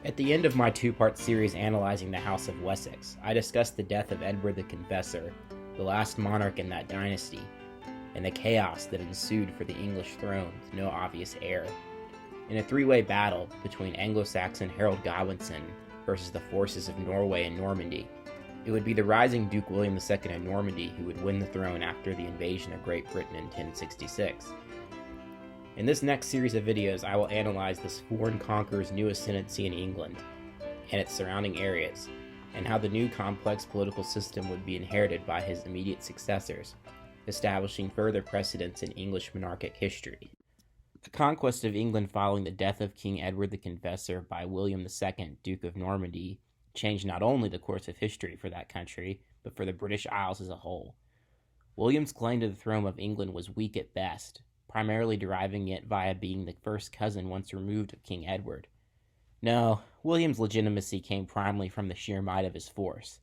At the end of my two-part series analyzing the House of Wessex, I discussed the death of Edward the Confessor, the last monarch in that dynasty, and the chaos that ensued for the English throne with no obvious heir. In a three-way battle between Anglo-Saxon Harold Godwinson versus the forces of Norway and Normandy, it would be the rising Duke William II of Normandy who would win the throne after the invasion of Great Britain in 1066. In this next series of videos, I will analyze this foreign conqueror's new ascendancy in England and its surrounding areas, and how the new complex political system would be inherited by his immediate successors, establishing further precedents in English monarchic history. The conquest of England following the death of King Edward the Confessor by William II, Duke of Normandy, changed not only the course of history for that country, but for the British Isles as a whole. William's claim to the throne of England was weak at best, primarily deriving it via being the first cousin once removed of King Edward. No, William's legitimacy came primarily from the sheer might of his force,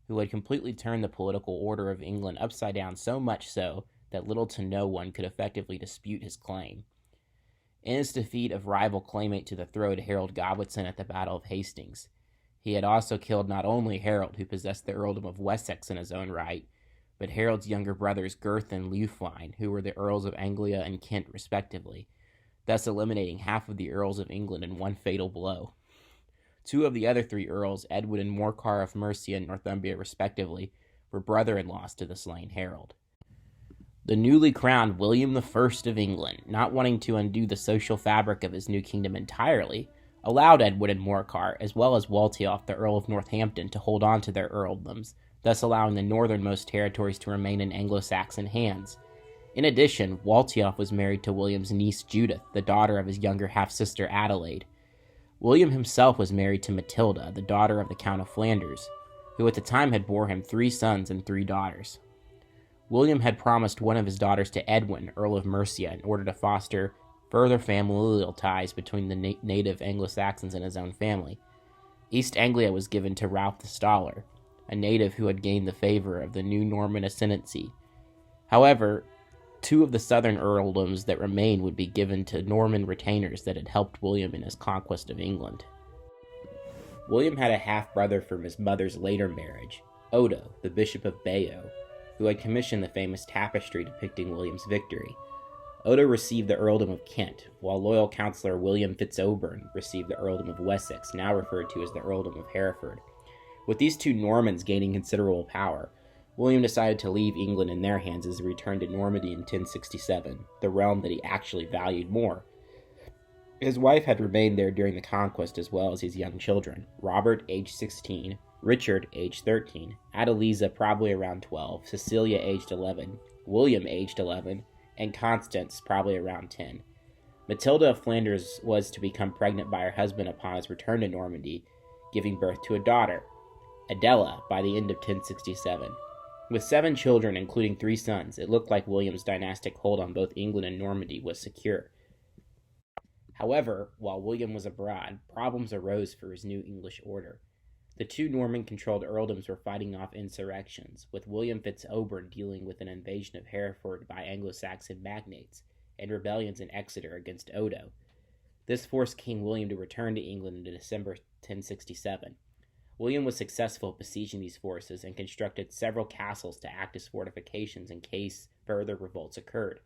who had completely turned the political order of England upside down, so much so that little to no one could effectively dispute his claim. In his defeat of rival claimant to the throne Harold Godwinson at the Battle of Hastings, he had also killed not only Harold, who possessed the earldom of Wessex in his own right, but Harold's younger brothers Gurth and Leofwine, who were the Earls of Anglia and Kent respectively, thus eliminating half of the Earls of England in one fatal blow. Two of the other three Earls, Edwin and Morcar of Mercia and Northumbria respectively, were brother-in-laws to the slain Harold. The newly crowned William I of England, not wanting to undo the social fabric of his new kingdom entirely, allowed Edwin and Morcar, as well as Waltheof, the Earl of Northampton, to hold on to their earldoms, thus allowing the northernmost territories to remain in Anglo-Saxon hands. In addition, Waltheof was married to William's niece Judith, the daughter of his younger half-sister Adelaide. William himself was married to Matilda, the daughter of the Count of Flanders, who at the time had bore him 3 sons and 3 daughters. William had promised one of his daughters to Edwin, Earl of Mercia, in order to foster further familial ties between the native Anglo-Saxons and his own family. East Anglia was given to Ralph the Staller, a native who had gained the favor of the new Norman ascendancy. However, 2 of the southern earldoms that remained would be given to Norman retainers that had helped William in his conquest of England. William had a half-brother from his mother's later marriage, Odo, the Bishop of Bayeux, who had commissioned the famous tapestry depicting William's victory. Odo received the earldom of Kent, while loyal councillor William Fitzoburn received the earldom of Wessex, now referred to as the earldom of Hereford. With these 2 Normans gaining considerable power, William decided to leave England in their hands as he returned to Normandy in 1067, the realm that he actually valued more. His wife had remained there during the conquest as well as his young children, Robert, aged 16, Richard, aged 13, Adeliza, probably around 12, Cecilia, aged 11, William, aged 11, and Constance, probably around 10. Matilda of Flanders was to become pregnant by her husband upon his return to Normandy, giving birth to a daughter, Adela, by the end of 1067. With 7 children, including 3 sons, it looked like William's dynastic hold on both England and Normandy was secure. However, while William was abroad, problems arose for his new English order. The 2 Norman-controlled earldoms were fighting off insurrections, with William Fitzoburn dealing with an invasion of Hereford by Anglo-Saxon magnates, and rebellions in Exeter against Odo. This forced King William to return to England in December 1067. William was successful at besieging these forces and constructed several castles to act as fortifications in case further revolts occurred.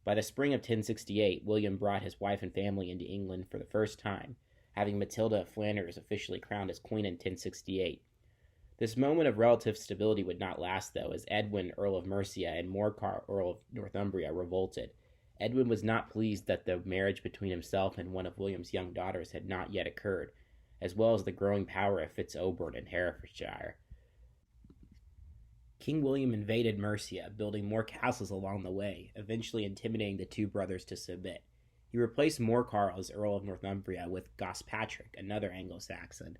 By the spring of 1068, William brought his wife and family into England for the first time, having Matilda of Flanders officially crowned as queen in 1068. This moment of relative stability would not last, though, as Edwin, Earl of Mercia, and Morcar, Earl of Northumbria, revolted. Edwin was not pleased that the marriage between himself and one of William's young daughters had not yet occurred, as well as the growing power of Fitzoburn in Herefordshire. King William invaded Mercia, building more castles along the way, eventually intimidating the 2 brothers to submit. He replaced Morcar as Earl of Northumbria with Gospatric, another Anglo-Saxon.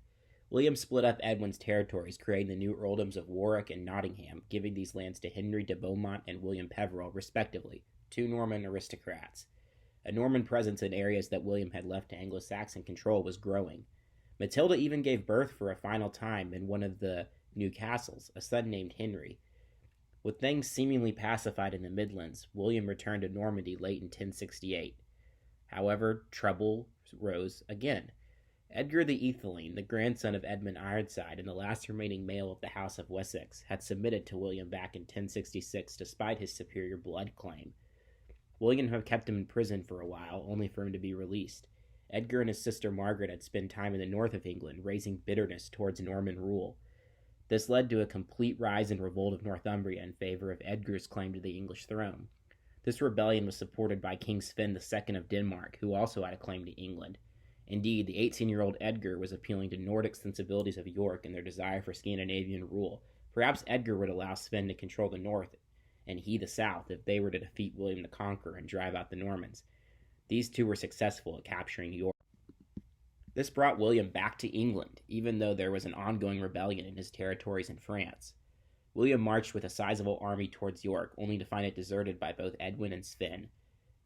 William split up Edwin's territories, creating the new earldoms of Warwick and Nottingham, giving these lands to Henry de Beaumont and William Peveril, respectively, 2 Norman aristocrats. A Norman presence in areas that William had left to Anglo-Saxon control was growing. Matilda even gave birth for a final time in one of the new castles, a son named Henry. With things seemingly pacified in the Midlands, William returned to Normandy late in 1068. However, trouble rose again. Edgar the Atheling, the grandson of Edmund Ironside and the last remaining male of the House of Wessex, had submitted to William back in 1066 despite his superior blood claim. William had kept him in prison for a while, only for him to be released. Edgar and his sister Margaret had spent time in the north of England, raising bitterness towards Norman rule. This led to a complete rise and revolt of Northumbria in favor of Edgar's claim to the English throne. This rebellion was supported by King Sven II of Denmark, who also had a claim to England. Indeed, the 18-year-old Edgar was appealing to Nordic sensibilities of York and their desire for Scandinavian rule. Perhaps Edgar would allow Sven to control the north and he the south if they were to defeat William the Conqueror and drive out the Normans. These two were successful at capturing York. This brought William back to England, even though there was an ongoing rebellion in his territories in France. William marched with a sizable army towards York, only to find it deserted by both Edwin and Sven.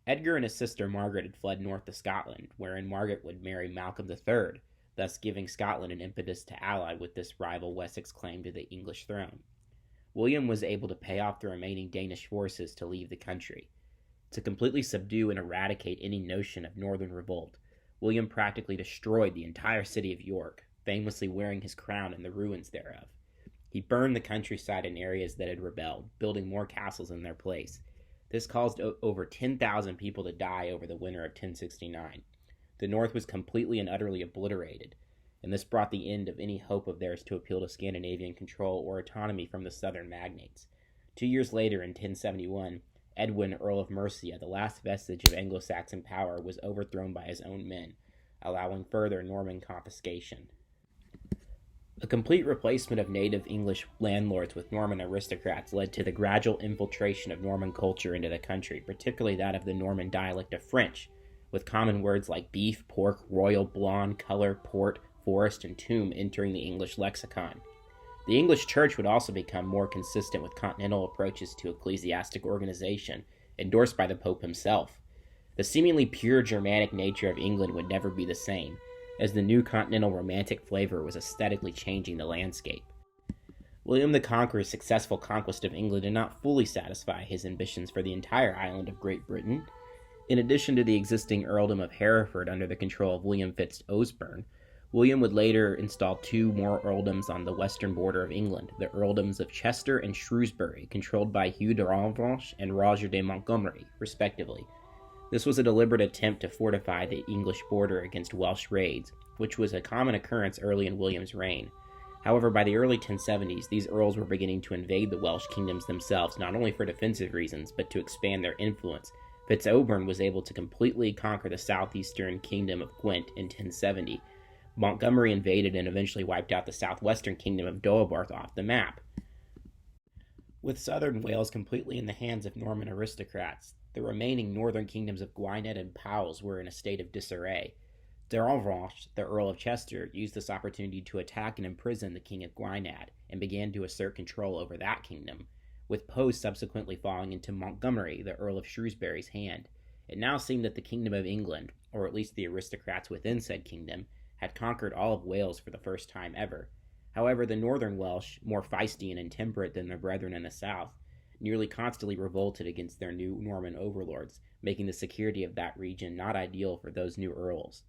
Edgar and his sister Margaret had fled north to Scotland, wherein Margaret would marry Malcolm III, thus giving Scotland an impetus to ally with this rival Wessex claim to the English throne. William was able to pay off the remaining Danish forces to leave the country. To completely subdue and eradicate any notion of northern revolt, William practically destroyed the entire city of York, famously wearing his crown in the ruins thereof. He burned the countryside in areas that had rebelled, building more castles in their place. This caused over 10,000 people to die over the winter of 1069. The north was completely and utterly obliterated, and this brought the end of any hope of theirs to appeal to Scandinavian control or autonomy from the southern magnates. 2 years later, in 1071, Edwin, Earl of Mercia, the last vestige of Anglo-Saxon power, was overthrown by his own men, allowing further Norman confiscation. A complete replacement of native English landlords with Norman aristocrats led to the gradual infiltration of Norman culture into the country, particularly that of the Norman dialect of French, with common words like beef, pork, royal, blonde, color, port, forest, and tomb entering the English lexicon. The English church would also become more consistent with continental approaches to ecclesiastic organization, endorsed by the Pope himself. The seemingly pure Germanic nature of England would never be the same, as the new continental romantic flavor was aesthetically changing the landscape. William the Conqueror's successful conquest of England did not fully satisfy his ambitions for the entire island of Great Britain. In addition to the existing earldom of Hereford under the control of William Fitz-Osbern, William would later install two more earldoms on the western border of England, the earldoms of Chester and Shrewsbury, controlled by Hugh de Ranvranche and Roger de Montgomery, respectively. This was a deliberate attempt to fortify the English border against Welsh raids, which was a common occurrence early in William's reign. However, by the early 1070s, these earls were beginning to invade the Welsh kingdoms themselves, not only for defensive reasons, but to expand their influence. Fitz-Ogbern was able to completely conquer the southeastern kingdom of Gwent in 1070. Montgomery invaded and eventually wiped out the southwestern kingdom of Doabarth off the map. With southern Wales completely in the hands of Norman aristocrats, the remaining northern kingdoms of Gwynedd and Powys were in a state of disarray. De Ranvranche, the Earl of Chester, used this opportunity to attack and imprison the King of Gwynedd, and began to assert control over that kingdom, with Powys subsequently falling into Montgomery, the Earl of Shrewsbury's hand. It now seemed that the Kingdom of England, or at least the aristocrats within said kingdom, had conquered all of Wales for the first time ever. However, the northern Welsh, more feisty and intemperate than their brethren in the south, nearly constantly revolted against their new Norman overlords, making the security of that region not ideal for those new earls.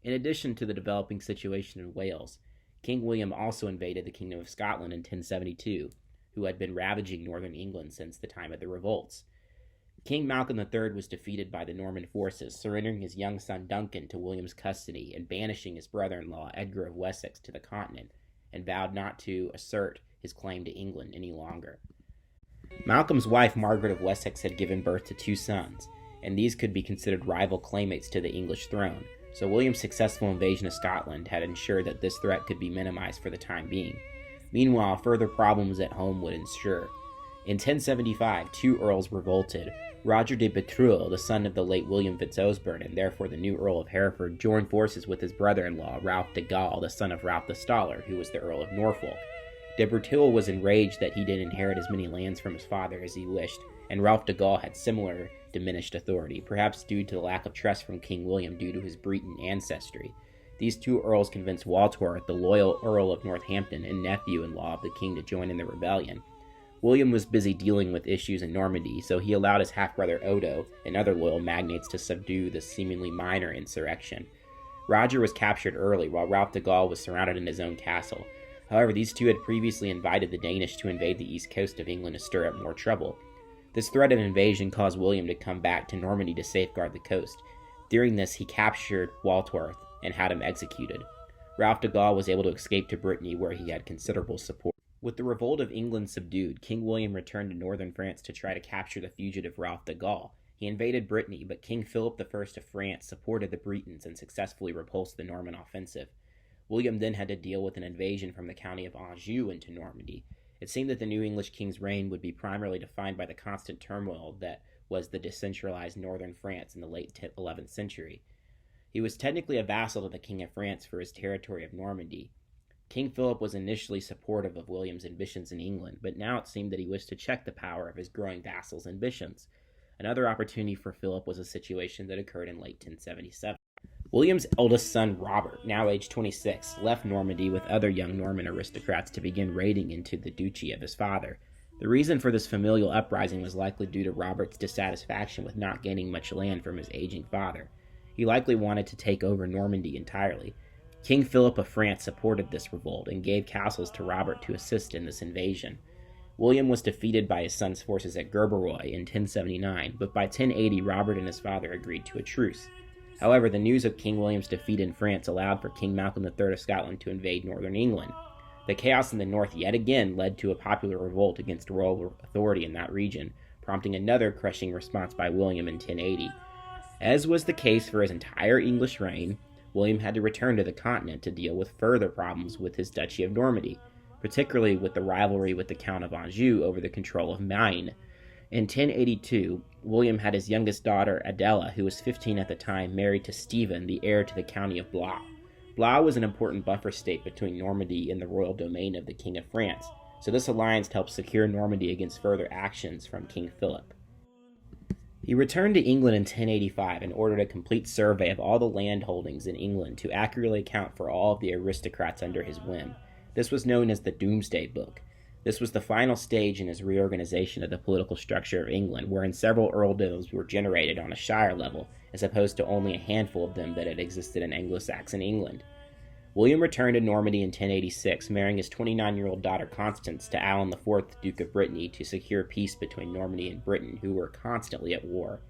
In addition to the developing situation in Wales, King William also invaded the Kingdom of Scotland in 1072, who had been ravaging northern England since the time of the revolts. King Malcolm III was defeated by the Norman forces, surrendering his young son Duncan to William's custody and banishing his brother-in-law Edgar of Wessex to the continent, and vowed not to assert his claim to England any longer. Malcolm's wife Margaret of Wessex had given birth to two sons, and these could be considered rival claymates to the English throne, so William's successful invasion of Scotland had ensured that this threat could be minimized for the time being. Meanwhile, further problems at home would ensure. In 1075, two earls revolted. Roger de Betruel, the son of the late William Fitz-Osbern and therefore the new Earl of Hereford, joined forces with his brother-in-law, Ralph de Gaulle, the son of Ralph the Stoller, who was the Earl of Norfolk. De Betruel was enraged that he didn't inherit as many lands from his father as he wished, and Ralph de Gaulle had similar diminished authority, perhaps due to the lack of trust from King William due to his Breton ancestry. These two earls convinced Waltorth, the loyal Earl of Northampton and nephew-in-law of the king, to join in the rebellion. William was busy dealing with issues in Normandy, so he allowed his half-brother Odo and other loyal magnates to subdue the seemingly minor insurrection. Roger was captured early, while Ralph de Gaulle was surrounded in his own castle. However, these two had previously invited the Danish to invade the east coast of England to stir up more trouble. This threat of invasion caused William to come back to Normandy to safeguard the coast. During this, he captured Walworth and had him executed. Ralph de Gaulle was able to escape to Brittany, where he had considerable support. With the revolt of England subdued, King William returned to northern France to try to capture the fugitive Ralph de Gaulle. He invaded Brittany, but King Philip I of France supported the Bretons and successfully repulsed the Norman offensive. William then had to deal with an invasion from the county of Anjou into Normandy. It seemed that the new English king's reign would be primarily defined by the constant turmoil that was the decentralized northern France in the late 11th century. He was technically a vassal to the King of France for his territory of Normandy. King Philip was initially supportive of William's ambitions in England, but now it seemed that he wished to check the power of his growing vassal's ambitions. Another opportunity for Philip was a situation that occurred in late 1077. William's eldest son, Robert, now aged 26, left Normandy with other young Norman aristocrats to begin raiding into the duchy of his father. The reason for this familial uprising was likely due to Robert's dissatisfaction with not gaining much land from his aging father. He likely wanted to take over Normandy entirely. King Philip of France supported this revolt and gave castles to Robert to assist in this invasion. William was defeated by his son's forces at Gerberoy in 1079, but by 1080 Robert and his father agreed to a truce. However, the news of King William's defeat in France allowed for King Malcolm III of Scotland to invade northern England. The chaos in the north yet again led to a popular revolt against royal authority in that region, prompting another crushing response by William in 1080. As was the case for his entire English reign, William had to return to the continent to deal with further problems with his Duchy of Normandy, particularly with the rivalry with the Count of Anjou over the control of Maine. In 1082, William had his youngest daughter, Adela, who was 15 at the time, married to Stephen, the heir to the county of Blois. Blois was an important buffer state between Normandy and the royal domain of the King of France, so this alliance helped secure Normandy against further actions from King Philip. He returned to England in 1085 and ordered a complete survey of all the land holdings in England to accurately account for all of the aristocrats under his whim. This was known as the Domesday Book. This was the final stage in his reorganization of the political structure of England, wherein several earldoms were generated on a shire level, as opposed to only a handful of them that had existed in Anglo-Saxon England. William returned to Normandy in 1086, marrying his 29-year-old daughter Constance to Alan IV, Duke of Brittany, to secure peace between Normandy and Britain, who were constantly at war.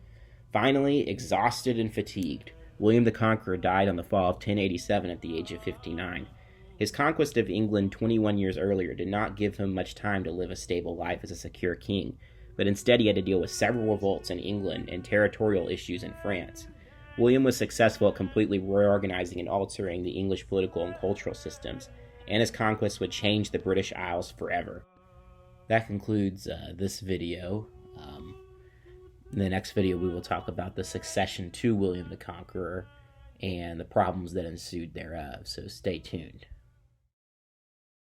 Finally, exhausted and fatigued, William the Conqueror died on the fall of 1087 at the age of 59. His conquest of England 21 years earlier did not give him much time to live a stable life as a secure king, but instead he had to deal with several revolts in England and territorial issues in France. William was successful at completely reorganizing and altering the English political and cultural systems, and his conquest would change the British Isles forever. That concludes this video. In the next video we will talk about the succession to William the Conqueror and the problems that ensued thereof, so stay tuned.